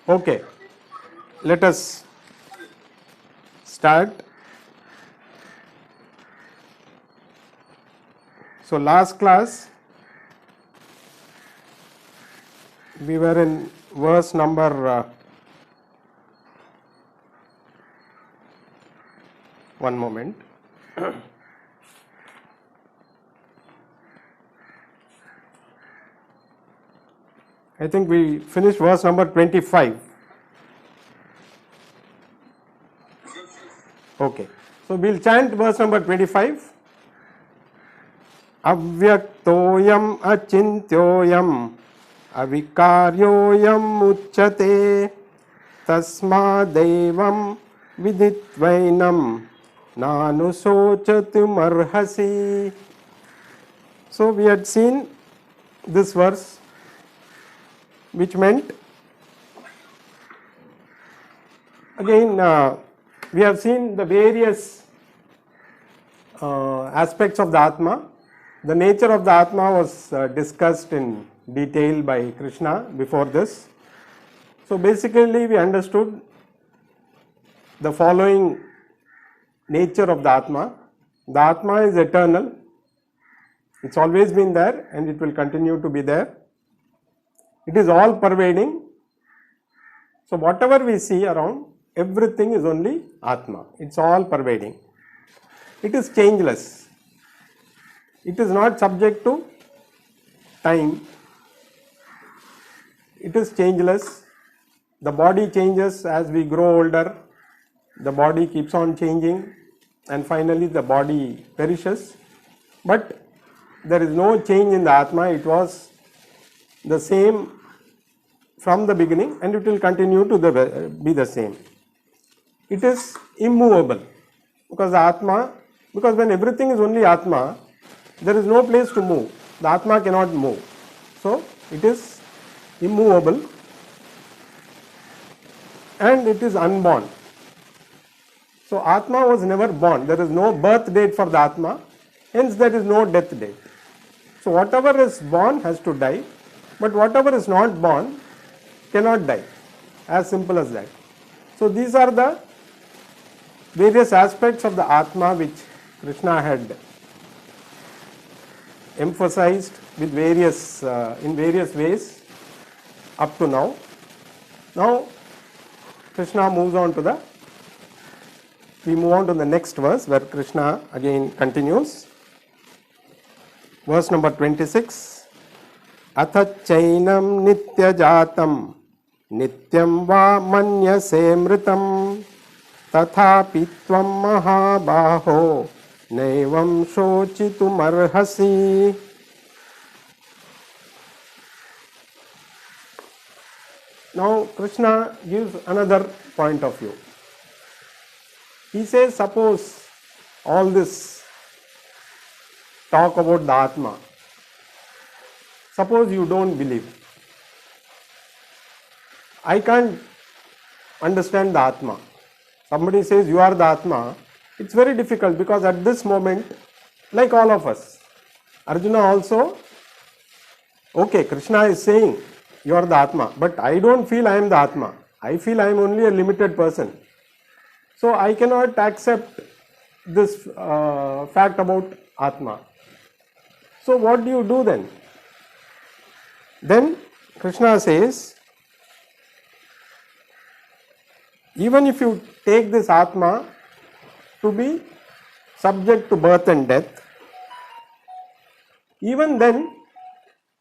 Okay, let us start. So last class we were in verse number one moment. I think we finished verse number 25. Okay, so we'll chant verse number 25. Avyaktoyam achintyoyam avikaryoyam uchyate tasmadevam viditvainam nanusochatum arhasi. So we had seen this verse, which meant, again we have seen the various aspects of the Atma. The nature of the Atma was discussed in detail by Krishna before this. So basically we understood the following nature of the Atma. The Atma is eternal, it's always been there and it will continue to be there. It is all pervading. So whatever we see around, everything is only Atma, it's all pervading. It is changeless. It is not subject to time. It is changeless. The body changes as we grow older. The body keeps on changing and finally the body perishes. But there is no change in the Atma. It was the same from the beginning and it will continue to be the same. It is immovable because the Atma, because when everything is only Atma, there is no place to move. The Atma cannot move. So it is immovable and it is unborn. So Atma was never born. There is no birth date for the Atma, hence there is no death date. So whatever is born has to die, but whatever is not born cannot die. As simple as that. So these are the various aspects of the Atma which Krishna had emphasized with various in various ways up to now. Now Krishna moves on to we move on to the next verse where Krishna again continues. Verse number 26. Athachainam nityajatam nityam va manyase mritam tathapi tvam mahabaho naivam shochitum arhasi. Now Krishna gives another point of view. He says, suppose all this talk about the Atma, suppose you don't believe. I can't understand the Atma. Somebody says you are the Atma. It's very difficult because at this moment, like all of us, Arjuna also, okay, Krishna is saying you are the Atma, but I don't feel I am the Atma. I feel I am only a limited person. So I cannot accept this fact about Atma. So what do you do then? Then Krishna says, even if you take this Atma to be subject to birth and death, even then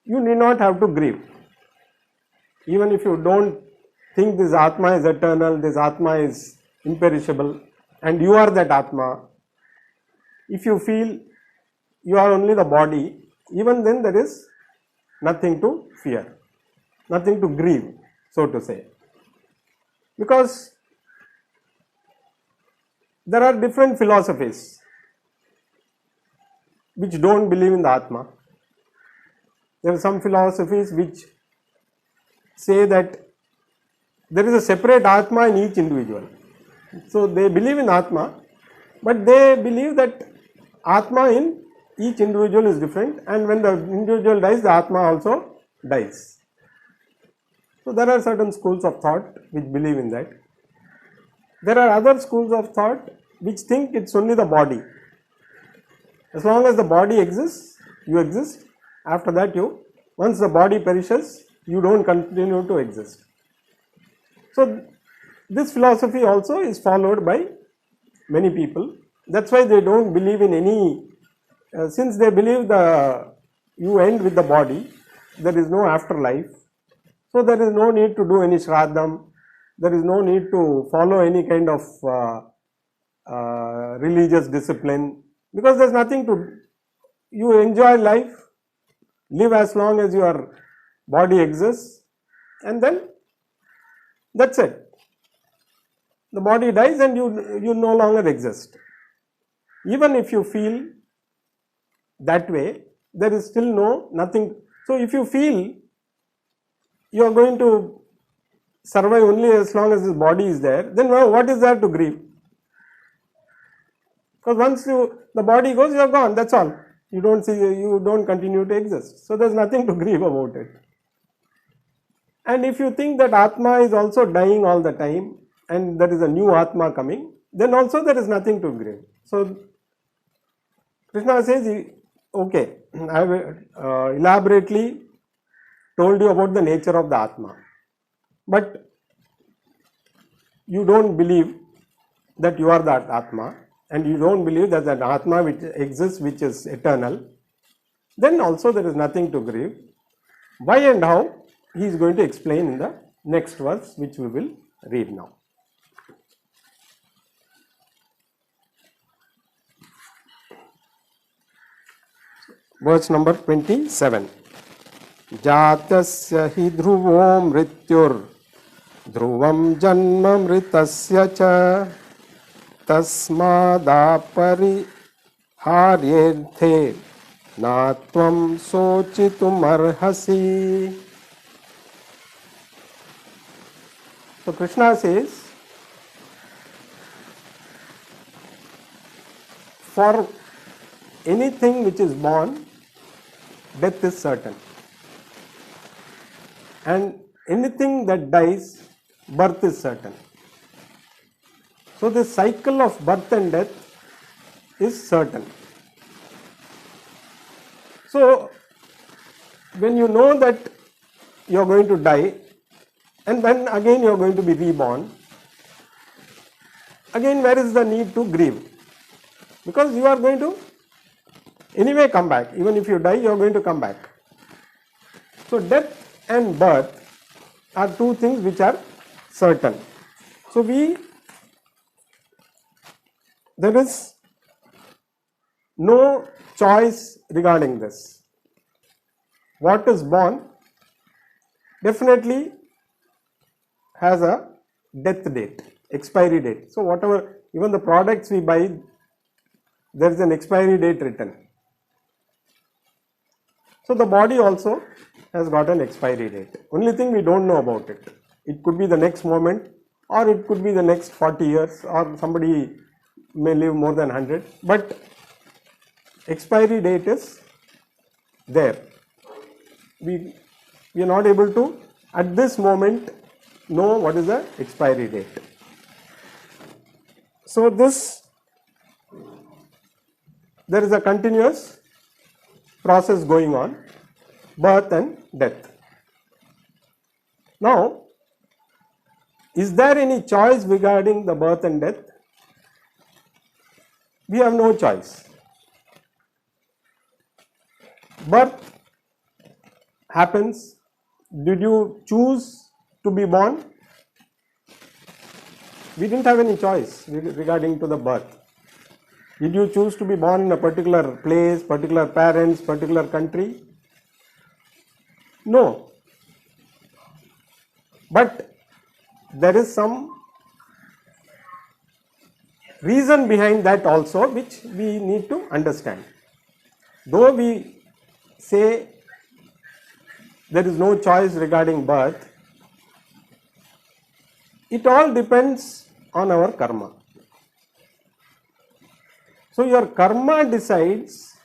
you need not have to grieve. Even if you don't think this Atma is eternal, this Atma is imperishable and you are that Atma, if you feel you are only the body, even then there is nothing to fear, nothing to grieve, so to say. Because there are different philosophies which don't believe in the Atma. There are some philosophies which say that there is a separate Atma in each individual. So they believe in Atma, but they believe that Atma in each individual is different and when the individual dies, the Atma also dies. So there are certain schools of thought which believe in that. There are other schools of thought which think it's only the body. As long as the body exists, you exist. After that, once the body perishes, you don't continue to exist. So this philosophy also is followed by many people. That's why they don't believe in any, since they believe you end with the body, there is no afterlife. So there is no need to do any shraddham, there is no need to follow any kind of religious discipline, because there is nothing to, you enjoy life, live as long as your body exists, and then that's it. The body dies and you no longer exist. Even if you feel that way, there is still nothing. So if you feel you are going to survive only as long as this body is there, then what is there to grieve? Because once the body goes, you are gone, that's all. You don't continue to exist. So there is nothing to grieve about it. And if you think that Atma is also dying all the time and there is a new Atma coming, then also there is nothing to grieve. So Krishna says, okay, I have elaborately told you about the nature of the Atma, but you don't believe that you are that Atma, and you don't believe that an Atma which exists, which is eternal, then also there is nothing to grieve. Why and how, he is going to explain in the next verse, which we will read now. Verse number 27. Jatasya hi dhruvo mrityur dhruvam janma mritasya cha tasmadapari haryerthe natvam sochitum arhasi. So Krishna says, for anything which is born, death is certain, and anything that dies, birth is certain. So the cycle of birth and death is certain. So when you know that you are going to die and then again you are going to be reborn, again where is the need to grieve? Because you are going to anyway come back. Even if you die, you are going to come back. So death and birth are two things which are certain. So there is no choice regarding this. What is born definitely has a death date, expiry date. So whatever, even the products we buy, there is an expiry date written. So the body also has got an expiry date. Only thing we don't know about it. It could be the next moment, or it could be the next 40 years, or somebody may live more than 100. But expiry date is there. We are not able to at this moment know what is the expiry date. So there is a continuous process going on, birth and death. Now, is there any choice regarding the birth and death? We have no choice. Birth happens. Did you choose to be born? We didn't have any choice regarding to the birth. Did you choose to be born in a particular place, particular parents, particular country? No. But there is some reason behind that also, which we need to understand. Though we say there is no choice regarding birth, it all depends on our karma. So your karma decides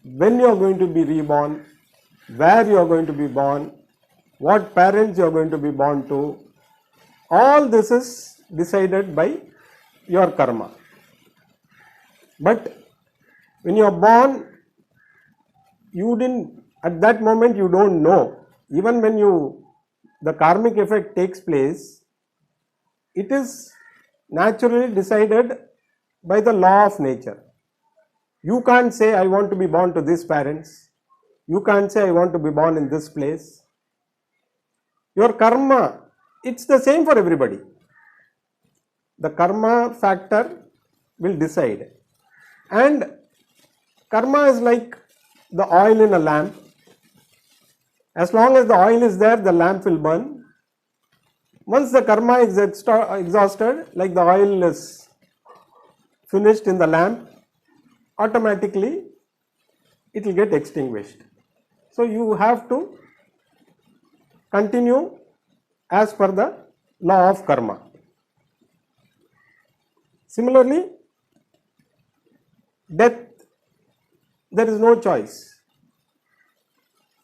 when you are going to be reborn, where you are going to be born, what parents you are going to be born to, all this is decided by your karma. But when you are born, you didn't, at that moment you don't know. Even when the karmic effect takes place, it is naturally decided by the law of nature. You can't say I want to be born to these parents. You can't say I want to be born in this place. Your karma, it's the same for everybody. The karma factor will decide. And karma is like the oil in a lamp. As long as the oil is there, the lamp will burn. Once the karma is exhausted, like the oil is finished in the lamp, automatically it will get extinguished. So you have to continue as per the law of karma. Similarly, death, there is no choice.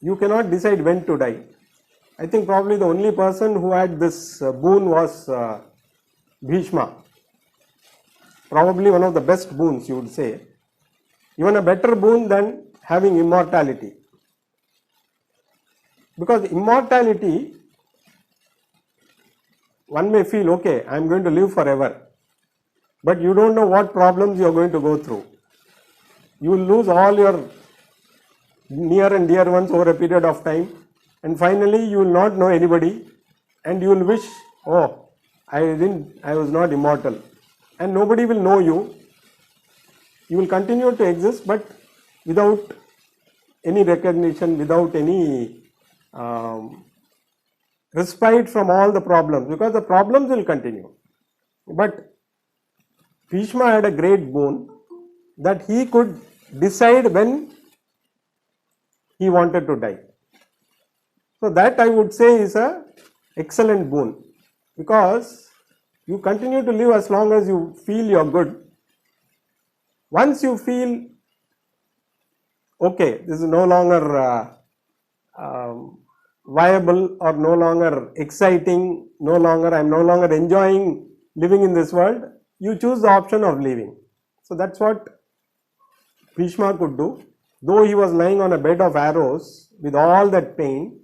You cannot decide when to die. I think probably the only person who had this boon was Bhishma. Probably one of the best boons, you would say. Even a better boon than having immortality. Because immortality, one may feel, okay, I am going to live forever. But you don't know what problems you are going to go through. You will lose all your near and dear ones over a period of time, and finally you will not know anybody, and you will wish, oh, I was not immortal, and nobody will know you. You will continue to exist, but without any recognition, without any respite from all the problems, because the problems will continue. But Bhishma had a great boon that he could decide when he wanted to die. So that, I would say, is a excellent boon, because you continue to live as long as you feel you are good. Once you feel, okay, this is no longer viable or no longer exciting, I am no longer enjoying living in this world, you choose the option of leaving. So that's what Bhishma could do. Though he was lying on a bed of arrows with all that pain,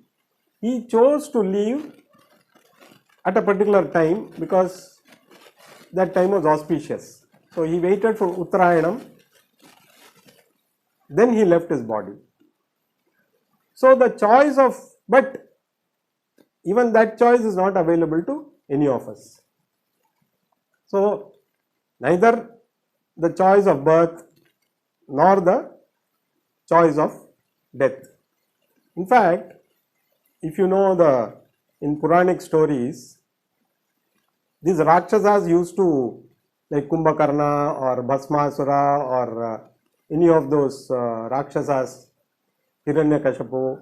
he chose to leave at a particular time because that time was auspicious. So he waited for Uttarayanam, then he left his body. So the choice of, but even that choice is not available to any of us. So neither the choice of birth nor the choice of death. In fact, if you know in Puranic stories, these Rakshasas used to, like Kumbhakarna or Bhasmasura or any of those Rakshasas, Hiranyakashipu,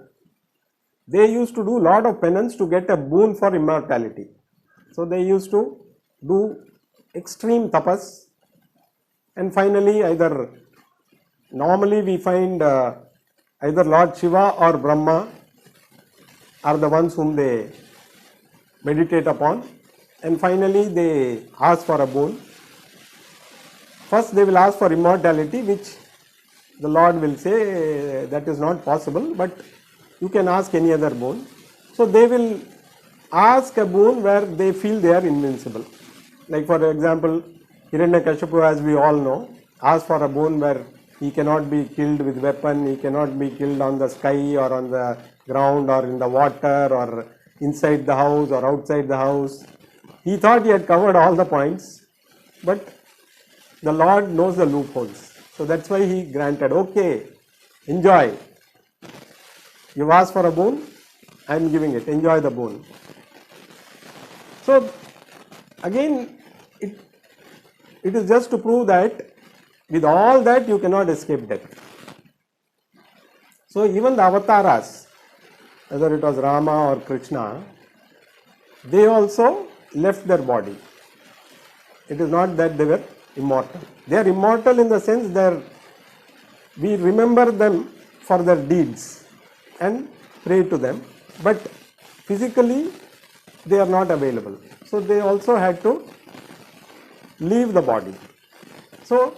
they used to do lot of penance to get a boon for immortality. So they used to do extreme tapas, and finally normally we find either Lord Shiva or Brahma are the ones whom they meditate upon, and finally they ask for a boon. First they will ask for immortality, which the Lord will say that is not possible, but you can ask any other boon. So they will ask a boon where they feel they are invincible. Like for example, Hiranyakashipu, as we all know, asked for a boon where he cannot be killed with weapon, he cannot be killed on the sky or on the ground or in the water or inside the house or outside the house. He thought he had covered all the points, but the Lord knows the loopholes. So that's why he granted, okay, enjoy. You've asked for a boon, I am giving it, enjoy the boon. So again, it is just to prove that with all that you cannot escape death. So even the avatars, whether it was Rama or Krishna, they also left their body. It is not that they were immortal. They are immortal in the sense that we remember them for their deeds and pray to them, but physically they are not available. So they also had to leave the body. So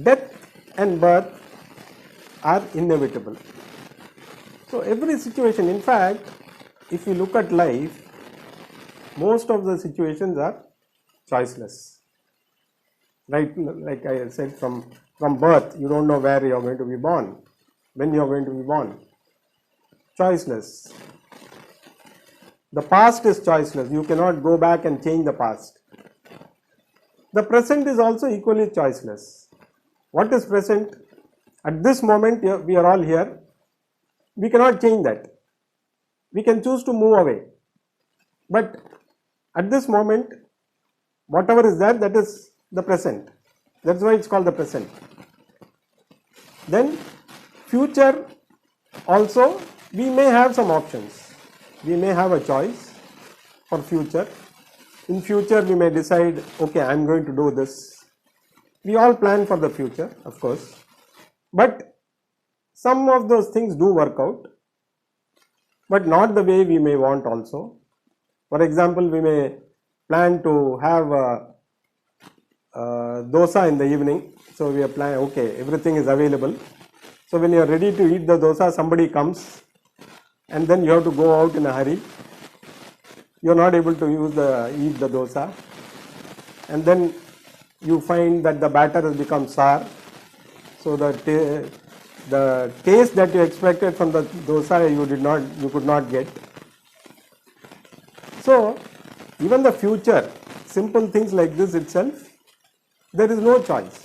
death and birth are inevitable. So every situation, in fact, if you look at life, most of the situations are choiceless. Right, like I said, from birth, you don't know where you are going to be born, when you are going to be born. Choiceless. The past is choiceless. You cannot go back and change the past. The present is also equally choiceless. What is present? At this moment, we are all here. We cannot change that. We can choose to move away. But at this moment, whatever is there, that is the present. That's why it's called the present. Then future also, we may have some options. We may have a choice for future. In future we may decide, okay, I am going to do this. We all plan for the future, of course. But some of those things do work out, but not the way we may want also. For example, we may plan to have dosa in the evening. So we are planning, okay, everything is available. So when you are ready to eat the dosa, somebody comes and then you have to go out in a hurry. You are not able to eat the dosa, and then you find that the batter has become sour. So the taste that you expected from the dosa you could not get. So even the future, simple things like this itself, there is no choice.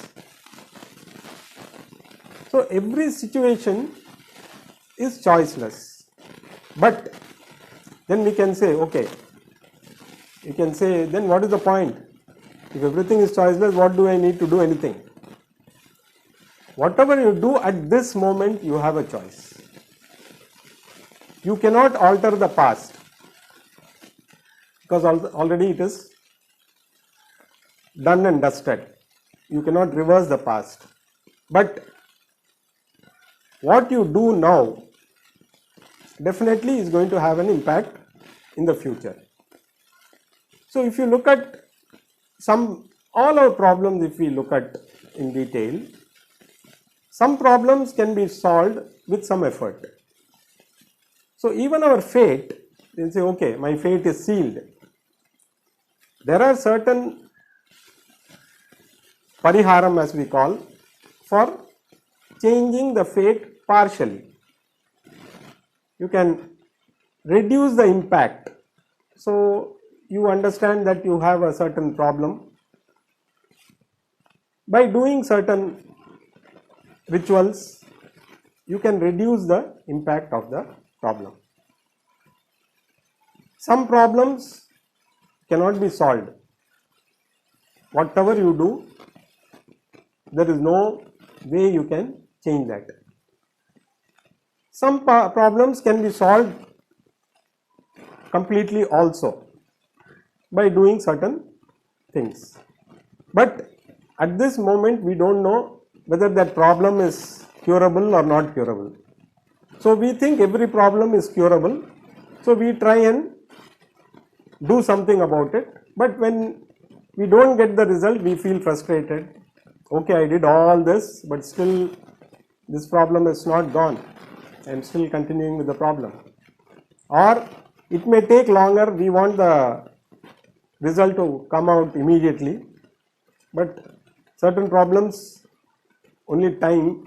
So every situation is choiceless. But then we can say, okay, you can say, then what is the point? If everything is choiceless, what do I need to do anything? Whatever you do at this moment, you have a choice. You cannot alter the past because already it is done and dusted. You cannot reverse the past. But what you do now definitely is going to have an impact in the future. So if you look at all our problems, if we look at in detail, some problems can be solved with some effort. So even our fate, you say, okay, my fate is sealed. There are certain pariharam, as we call, for changing the fate partially. You can reduce the impact. So you understand that you have a certain problem. By doing certain rituals, you can reduce the impact of the problem. Some problems cannot be solved. Whatever you do, there is no way you can change that. Some problems can be solved completely also by doing certain things. But at this moment, we don't know whether that problem is curable or not curable. So we think every problem is curable. So we try and do something about it. But when we don't get the result, we feel frustrated. Okay, I did all this, but still this problem is not gone. I am still continuing with the problem. Or it may take longer. We want the result to come out immediately. But certain problems, only time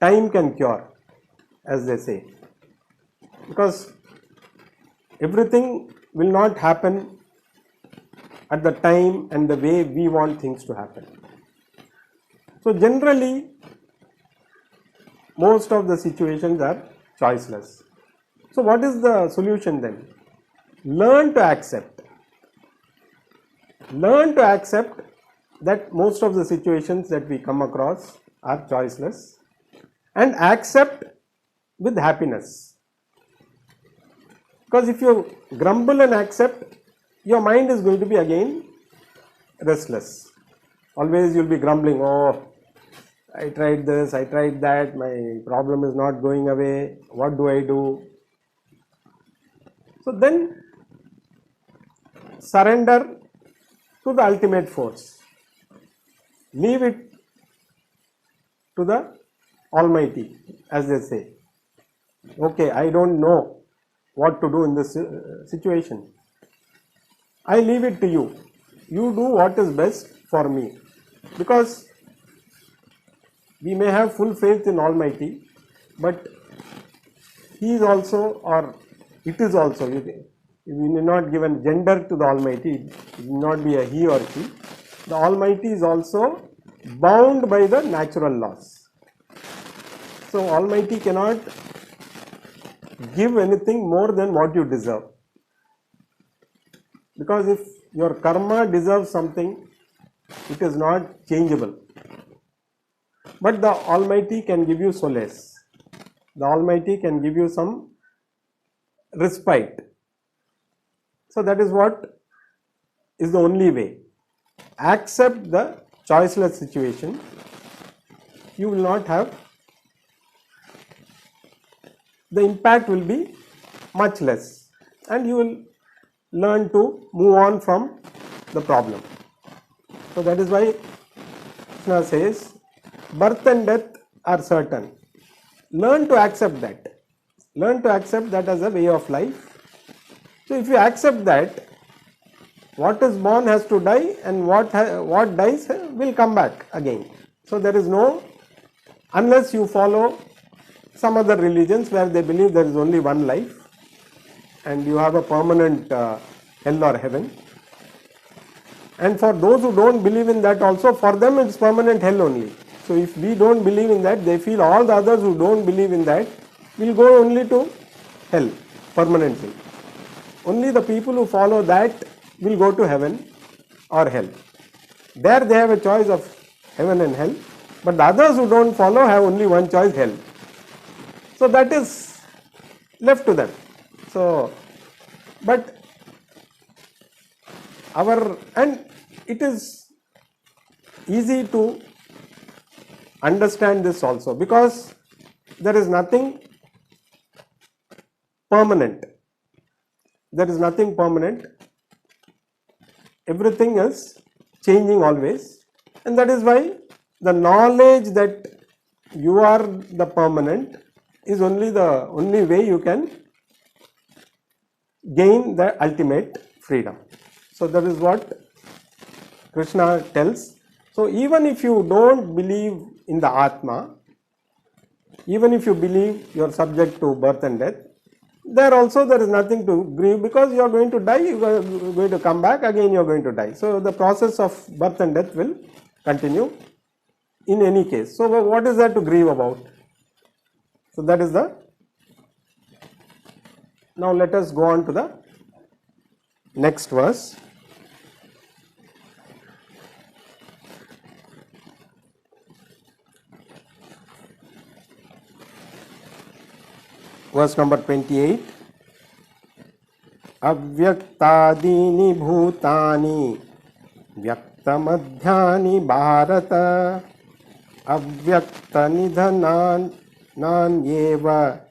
can cure, as they say. Because everything will not happen at the time and the way we want things to happen. So generally, most of the situations are choiceless. So what is the solution then? Learn to accept. Learn to accept that most of the situations that we come across are choiceless, and accept with happiness. Because if you grumble and accept, your mind is going to be again restless. Always you will be grumbling, oh, I tried this, I tried that, my problem is not going away, what do I do? So then surrender to the ultimate force. Leave it to the Almighty, as they say. Okay, I don't know what to do in this situation. I leave it to you. You do what is best for me. Because we may have full faith in Almighty, but He is also, or it is also, we may not give a gender to the Almighty, it will not be a he or she. The Almighty is also bound by the natural laws. So Almighty cannot give anything more than what you deserve. Because if your karma deserves something, it is not changeable. But the Almighty can give you solace. The Almighty can give you some respite. So that is what is the only way. Accept the choiceless situation. You will not have, the impact will be much less, and you will learn to move on from the problem. So that is why Krishna says, birth and death are certain. Learn to accept that. Learn to accept that as a way of life. So if you accept that, what is born has to die, and what dies will come back again. So there is no, unless you follow some other religions where they believe there is only one life and you have a permanent hell or heaven. And for those who don't believe in that also, for them it's permanent hell only. So if we don't believe in that, they feel all the others who don't believe in that will go only to hell permanently. Only the people who follow that will go to heaven or hell. There they have a choice of heaven and hell, but the others who don't follow have only one choice, hell. So that is left to them. So, but and it is easy to understand this also, because there is nothing permanent. There is nothing permanent. Everything is changing always, and that is why the knowledge that you are the permanent is only the only way you can gain the ultimate freedom. So that is what Krishna tells. So even if you don't believe in the Atma, even if you believe you are subject to birth and death, there also there is nothing to grieve, because you are going to die, you are going to come back, again you are going to die. So the process of birth and death will continue in any case. So what is there to grieve about? So that is the, now let us go on to the next verse. Verse number 28. Avyaktadini bhutani vyaktamadhyani bharata avyaktanidhanan nanyeva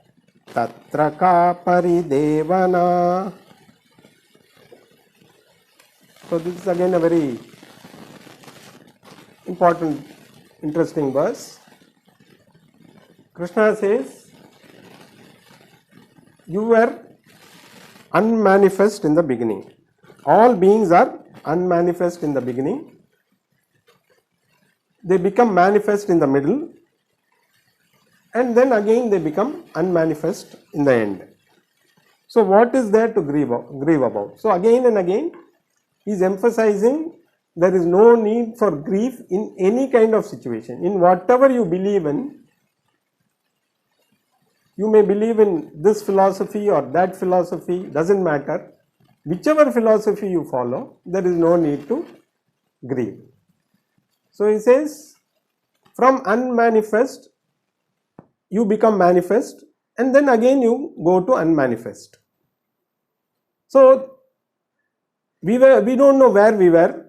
tatra ka paridevana. So this is again a very important, interesting verse. Krishna says, you were unmanifest in the beginning. All beings are unmanifest in the beginning. They become manifest in the middle, and then again they become unmanifest in the end. So what is there to grieve about? So again and again he is emphasizing there is no need for grief in any kind of situation. In whatever you believe in, you may believe in this philosophy or that philosophy, doesn't matter. Whichever philosophy you follow, there is no need to grieve. So he says, from unmanifest, you become manifest, and then again you go to unmanifest. So we don't know where we were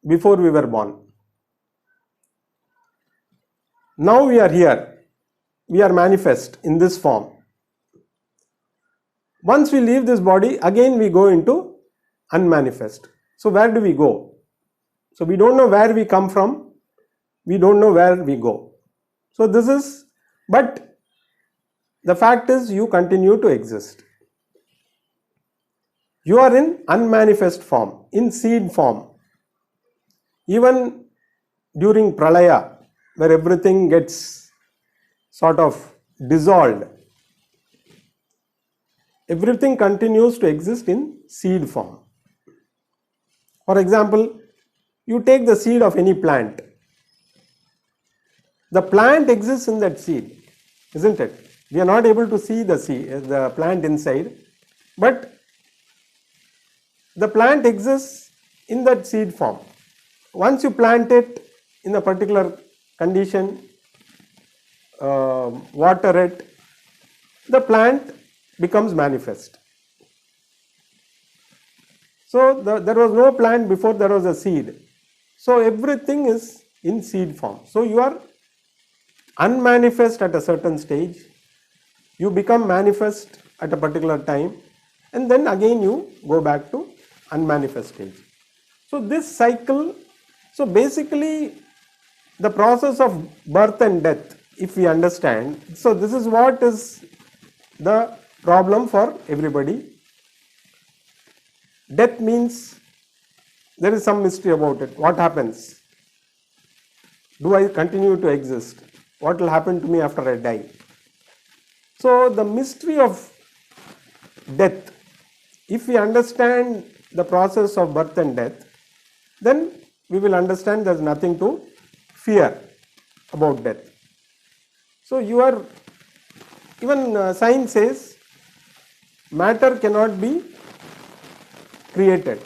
before we were born. Now we are here. We are manifest in this form. Once we leave this body, again we go into unmanifest. So where do we go? So we don't know where we come from, we don't know where we go. So this is, but the fact is you continue to exist. You are in unmanifest form, in seed form. Even during pralaya, where everything gets sort of dissolved, everything continues to exist in seed form. For example, you take the seed of any plant. The plant exists in that seed, isn't it? We are not able to see the seed, the plant inside, but the plant exists in that seed form. Once you plant it in a particular condition, water it, the plant becomes manifest. So there was no plant before there was a seed. So everything is in seed form. So you are unmanifest at a certain stage, you become manifest at a particular time, and then again you go back to unmanifest stage. So this cycle, so basically the process of birth and death, if we understand, so this is what is the problem for everybody. Death means there is some mystery about it. What happens? Do I continue to exist? What will happen to me after I die? So the mystery of death, if we understand the process of birth and death, then we will understand there is nothing to fear about death. So you are, even science says, matter cannot be created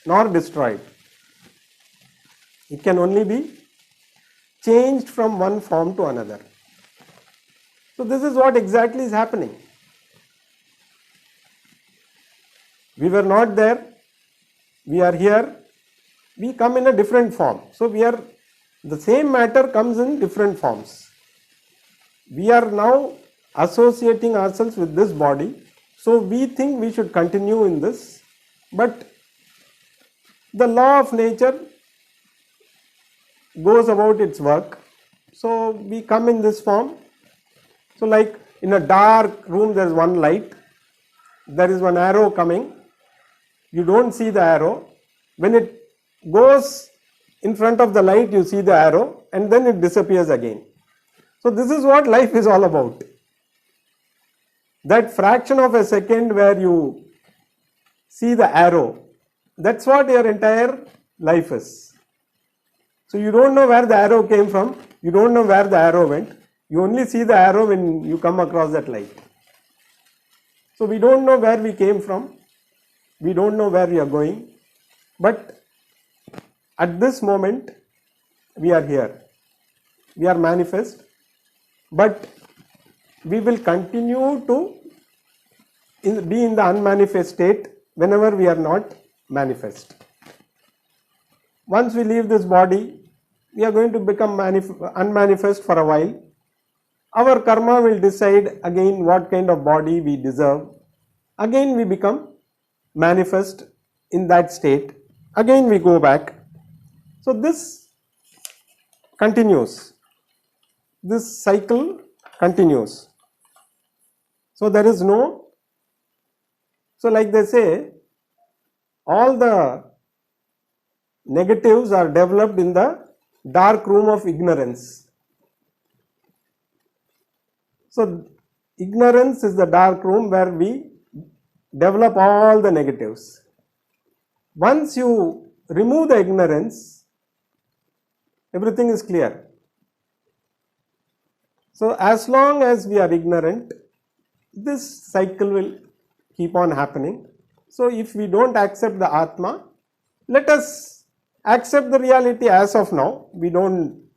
nor destroyed. It can only be changed from one form to another. So this is what exactly is happening. We were not there, we are here, we come in a different form. So the same matter comes in different forms. We are now associating ourselves with this body, so we think we should continue in this, but the law of nature goes about its work. So we come in this form. So like in a dark room there is one light, there is one arrow coming, you don't see the arrow. When it goes in front of the light you see the arrow and then it disappears again. So this is what life is all about. That fraction of a second where you see the arrow, that's what your entire life is. So you don't know where the arrow came from, you don't know where the arrow went, you only see the arrow when you come across that light. So we don't know where we came from, we don't know where we are going, but at this moment we are here, we are manifest, but we will continue to be in the unmanifest state whenever we are not manifest. Once we leave this body, we are going to become unmanifest for a while. Our karma will decide again what kind of body we deserve. Again we become manifest in that state. Again we go back. So this continues. This cycle continues. So there is no, so like they say, all the negatives are developed in the dark room of ignorance. So ignorance is the dark room where we develop all the negatives. Once you remove the ignorance, everything is clear. So as long as we are ignorant, this cycle will keep on happening. So if we don't accept the Atma, let us accept the reality as of now.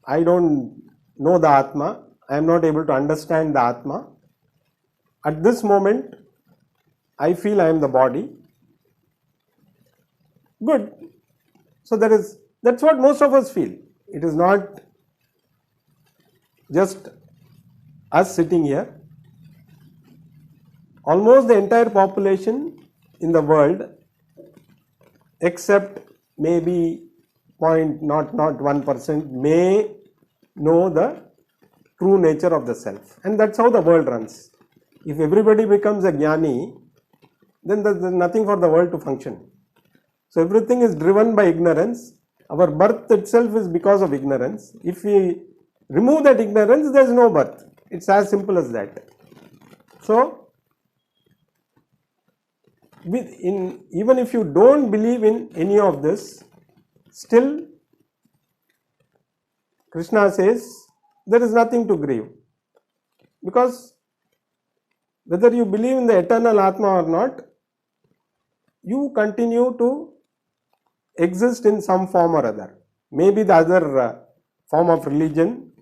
I don't know the Atma, I am not able to understand the Atma. At this moment, I feel I am the body. Good. So that's what most of us feel. It is not just us sitting here. almost the entire population in the world, except maybe 0.01% may know the true nature of the self, and that's how the world runs. If everybody becomes a jnani, then there's nothing for the world to function. So everything is driven by ignorance. Our birth itself is because of ignorance. If we remove that ignorance, there is no birth. It's as simple as that. So even if you don't believe in any of this, still Krishna says there is nothing to grieve, because whether you believe in the eternal Atma or not, you continue to exist in some form or other. Maybe the other form of religion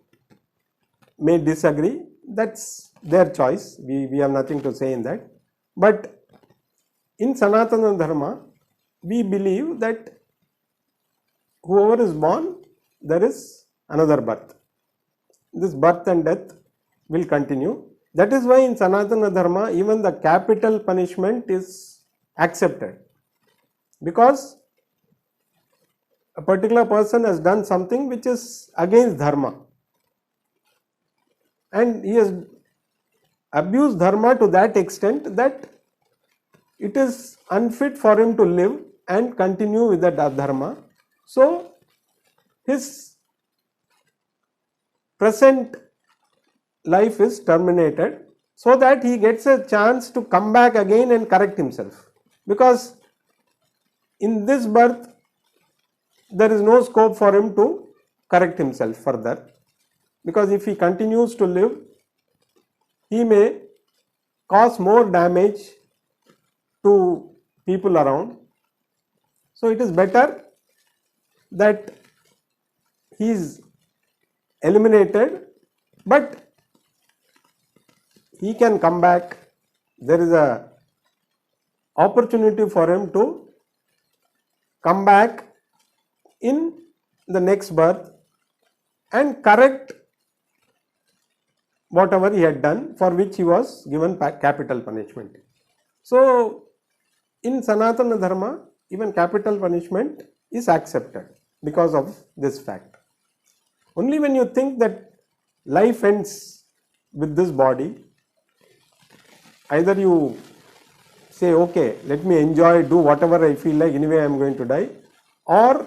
may disagree, that's their choice, we have nothing to say in that. But in Sanatana Dharma, we believe that whoever is born, there is another birth. This birth and death will continue. That is why in Sanatana Dharma, even the capital punishment is accepted, because a particular person has done something which is against dharma, and he has abused dharma to that extent that it is unfit for him to live and continue with that dharma. So his present life is terminated, so that he gets a chance to come back again and correct himself, because in this birth there is no scope for him to correct himself further, because if he continues to live, he may cause more damage to people around. So it is better that he is eliminated, but he can come back. There is a opportunity for him to come back in the next birth and correct whatever he had done for which he was given capital punishment. So in Sanatana Dharma, even capital punishment is accepted because of this fact. Only when you think that life ends with this body, either you say, okay, let me enjoy, do whatever I feel like, anyway I am going to die, or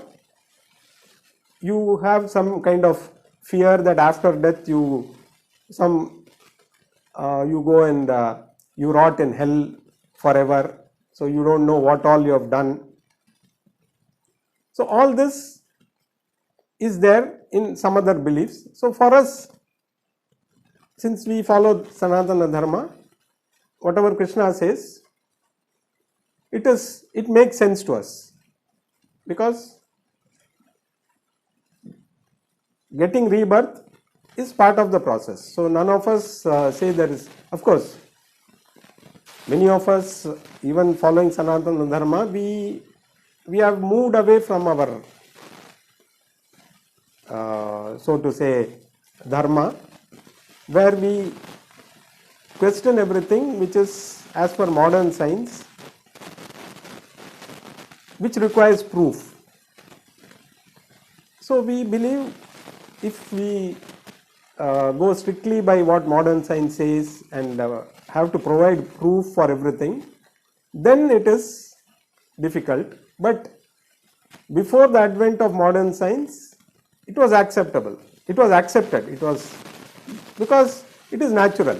you have some kind of fear that after death you go and you rot in hell forever, so you don't know what all you have done. So all this is there in some other beliefs. So for us, since we follow Sanatana Dharma, whatever Krishna says, it makes sense to us, because getting rebirth is part of the process. So none of us say there is, of course, many of us, even following Sanatana Dharma, we have moved away from our, so to say, dharma, where we question everything which is as per modern science, which requires proof. So we believe if we go strictly by what modern science says and have to provide proof for everything, then it is difficult. But before the advent of modern science, it was acceptable. It was accepted. It was because it is natural.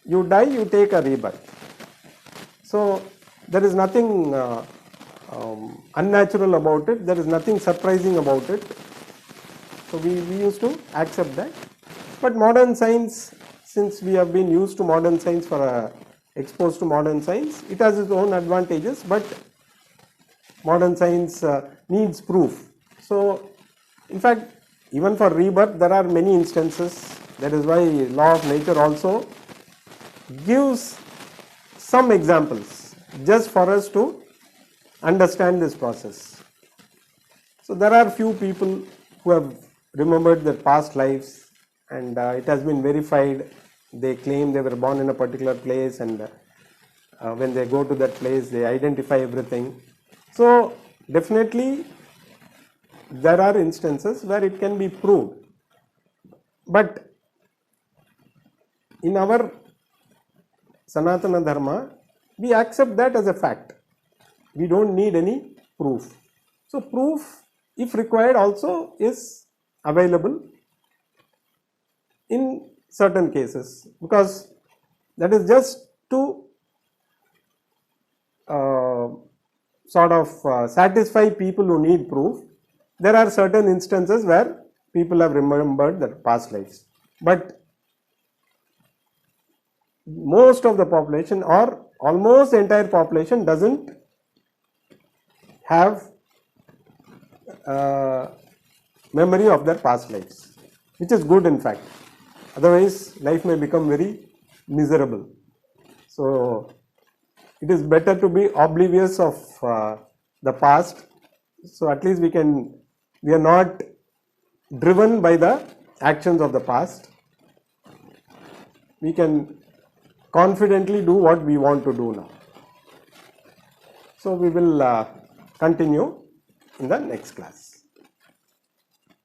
You die, you take a rebirth. So there is nothing unnatural about it. There is nothing surprising about it. So we used to accept that. But modern science, since we have been used to modern science exposed to modern science, it has its own advantages, but modern science needs proof. So in fact, even for rebirth, there are many instances. That is why law of nature also gives some examples just for us to understand this process. So there are few people who have remembered their past lives, and it has been verified they claim they were born in a particular place, and when they go to that place they identify everything. So definitely there are instances where it can be proved, but in our Sanatana Dharma we accept that as a fact. We don't need any proof. So proof, if required, also is available in certain cases, because that is just to satisfy people who need proof. There are certain instances where people have remembered their past lives, but most of the population, or almost the entire population, doesn't have memory of their past lives, which is good in fact. Otherwise life may become very miserable. So it is better to be oblivious of the past, so at least we are not driven by the actions of the past. We can confidently do what we want to do now. So we will continue in the next class.